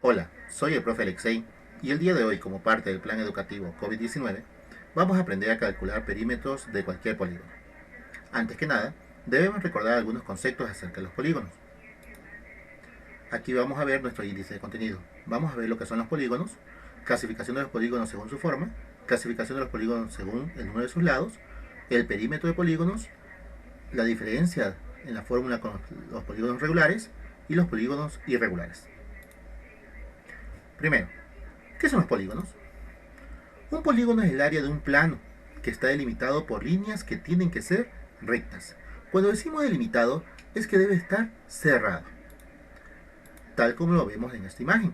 Hola, soy el profe Alexei y el día de hoy, como parte del plan educativo COVID-19, vamos a aprender a calcular perímetros de cualquier polígono. Antes que nada, debemos recordar algunos conceptos acerca de los polígonos. Aquí vamos a ver nuestro índice de contenido. Vamos a ver lo que son los polígonos, clasificación de los polígonos según su forma, clasificación de los polígonos según el número de sus lados, el perímetro de polígonos, la diferencia en la fórmula con los polígonos regulares y los polígonos irregulares. Primero, ¿qué son los polígonos? Un polígono es el área de un plano que está delimitado por líneas que tienen que ser rectas. Cuando decimos delimitado es que debe estar cerrado, tal como lo vemos en esta imagen.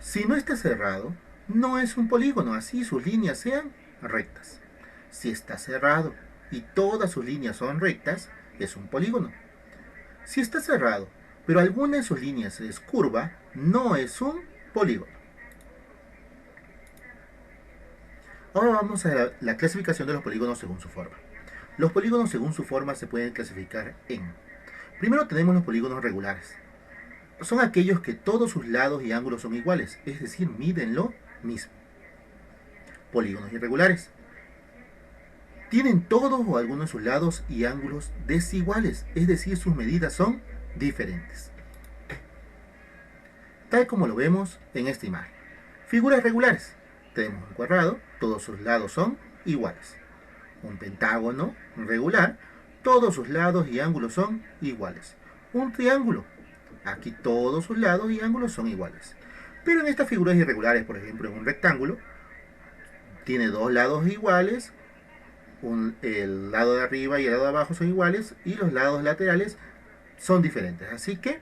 Si no está cerrado, no es un polígono, así sus líneas sean rectas. Si está cerrado y todas sus líneas son rectas, es un polígono. Si está cerrado, pero alguna de sus líneas es curva, no es un polígono. Ahora vamos a la clasificación de los polígonos según su forma. Los polígonos según su forma se pueden clasificar en... Primero tenemos los polígonos regulares. Son aquellos que todos sus lados y ángulos son iguales, es decir, miden lo mismo. Polígonos irregulares. Tienen todos o algunos de sus lados y ángulos desiguales, es decir, sus medidas son diferentes. Tal como lo vemos en esta imagen. Figuras regulares. Tenemos un cuadrado, todos sus lados son iguales. Un pentágono regular, todos sus lados y ángulos son iguales. Un triángulo, aquí todos sus lados y ángulos son iguales. Pero en estas figuras irregulares, por ejemplo, en un rectángulo, tiene dos lados iguales, el lado de arriba y el lado de abajo son iguales y los lados laterales son diferentes. Así que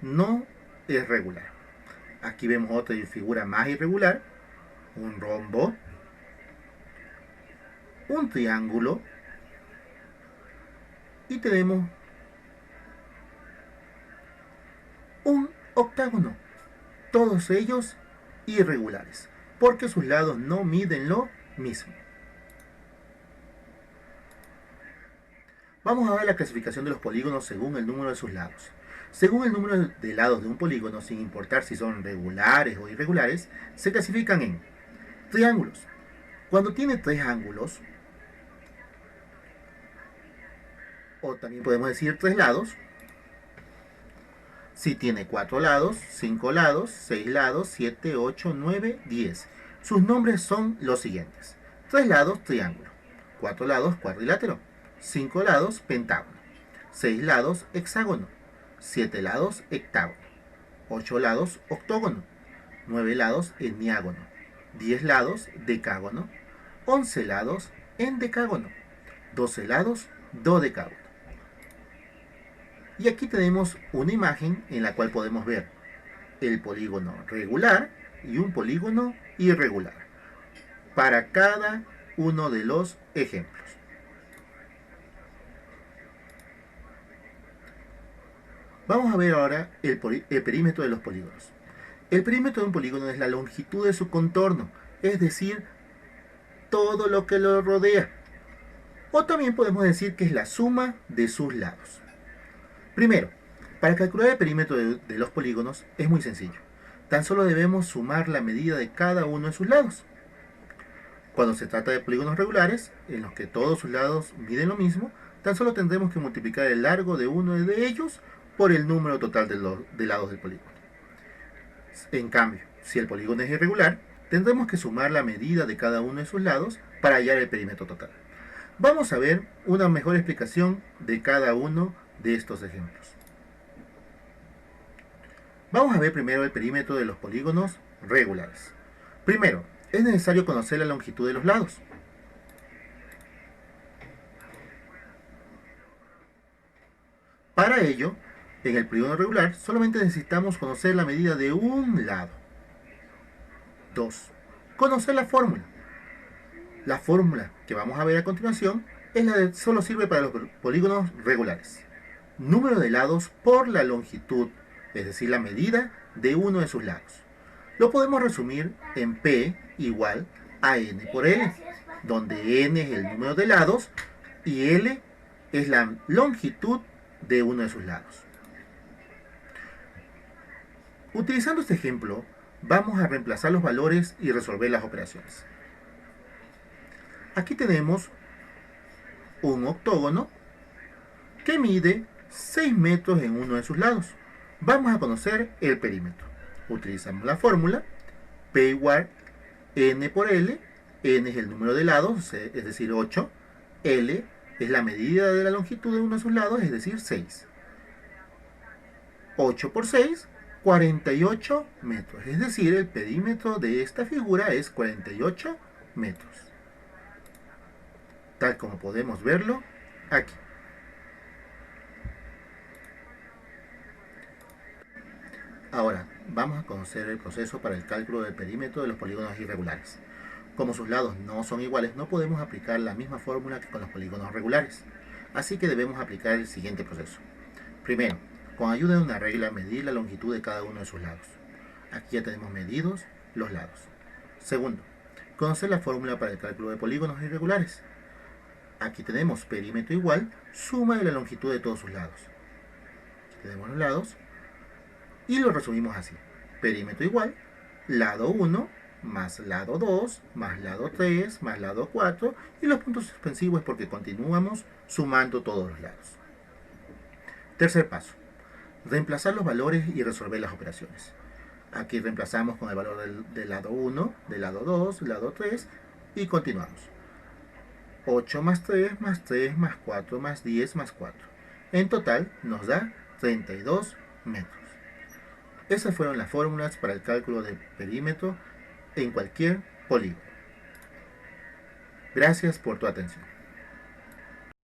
no es regular. Aquí vemos otra figura más irregular, un rombo, un triángulo y tenemos un octágono, todos ellos irregulares, porque sus lados no miden lo mismo. Vamos a ver la clasificación de los polígonos según el número de sus lados. Según el número de lados de un polígono, sin importar si son regulares o irregulares, se clasifican en triángulos. Cuando tiene tres ángulos, o también podemos decir tres lados, si tiene 4 lados, 5 lados, 6 lados, 7, 8, 9, 10. Sus nombres son los siguientes. 3 lados, triángulo. 4 lados, cuadrilátero. 5 lados, pentágono. 6 lados, hexágono. 7 lados, hectágono. 8 lados, octógono. 9 lados, heniágono. 10 lados, decágono. 11 lados, endecágono. 12 lados, dodecágono. Y aquí tenemos una imagen en la cual podemos ver el polígono regular y un polígono irregular para cada uno de los ejemplos. Vamos a ver ahora el perímetro de los polígonos. El perímetro de un polígono es la longitud de su contorno, es decir, todo lo que lo rodea. O también podemos decir que es la suma de sus lados. Primero, para calcular el perímetro de los polígonos es muy sencillo. Tan solo debemos sumar la medida de cada uno de sus lados. Cuando se trata de polígonos regulares, en los que todos sus lados miden lo mismo, tan solo tendremos que multiplicar el largo de uno de ellos por el número total de lados del polígono. En cambio, si el polígono es irregular, tendremos que sumar la medida de cada uno de sus lados para hallar el perímetro total. Vamos a ver una mejor explicación de cada uno de estos ejemplos. Vamos a ver primero el perímetro de los polígonos regulares. Primero, es necesario conocer la longitud de los lados. Para ello, en el polígono regular solamente necesitamos conocer la medida de un lado. 2. Conocer la fórmula. La fórmula que vamos a ver a continuación es la de solo sirve para los polígonos regulares. Número de lados por la longitud, es decir, la medida de uno de sus lados. Lo podemos resumir en P igual a N por L, donde N es el número de lados y L es la longitud de uno de sus lados. Utilizando este ejemplo, vamos a reemplazar los valores y resolver las operaciones. Aquí tenemos un octógono que mide 6 metros en uno de sus lados. Vamos a conocer el perímetro. Utilizamos la fórmula P igual n por L. N es el número de lados, es decir, 8. L es la medida de la longitud de uno de sus lados, es decir, 6. 8 por 6, 48 metros. Es decir, el perímetro de esta figura es 48 metros. Tal como podemos verlo aquí. Ahora, vamos a conocer el proceso para el cálculo del perímetro de los polígonos irregulares. Como sus lados no son iguales, no podemos aplicar la misma fórmula que con los polígonos regulares. Así que debemos aplicar el siguiente proceso. Primero, con ayuda de una regla, medir la longitud de cada uno de sus lados. Aquí ya tenemos medidos los lados. Segundo, conocer la fórmula para el cálculo de polígonos irregulares. Aquí tenemos perímetro igual, suma de la longitud de todos sus lados. Aquí tenemos los lados y lo resumimos así. Perímetro igual, lado 1 más lado 2 más lado 3 más lado 4 y los puntos suspensivos porque continuamos sumando todos los lados. Tercer paso, reemplazar los valores y resolver las operaciones. Aquí reemplazamos con el valor del lado 1, del lado 2, lado 3 y continuamos. 8 más 3 más 3 más 4 más 10 más 4. En total nos da 32 metros. Esas fueron las fórmulas para el cálculo del perímetro en cualquier polígono. Gracias por tu atención.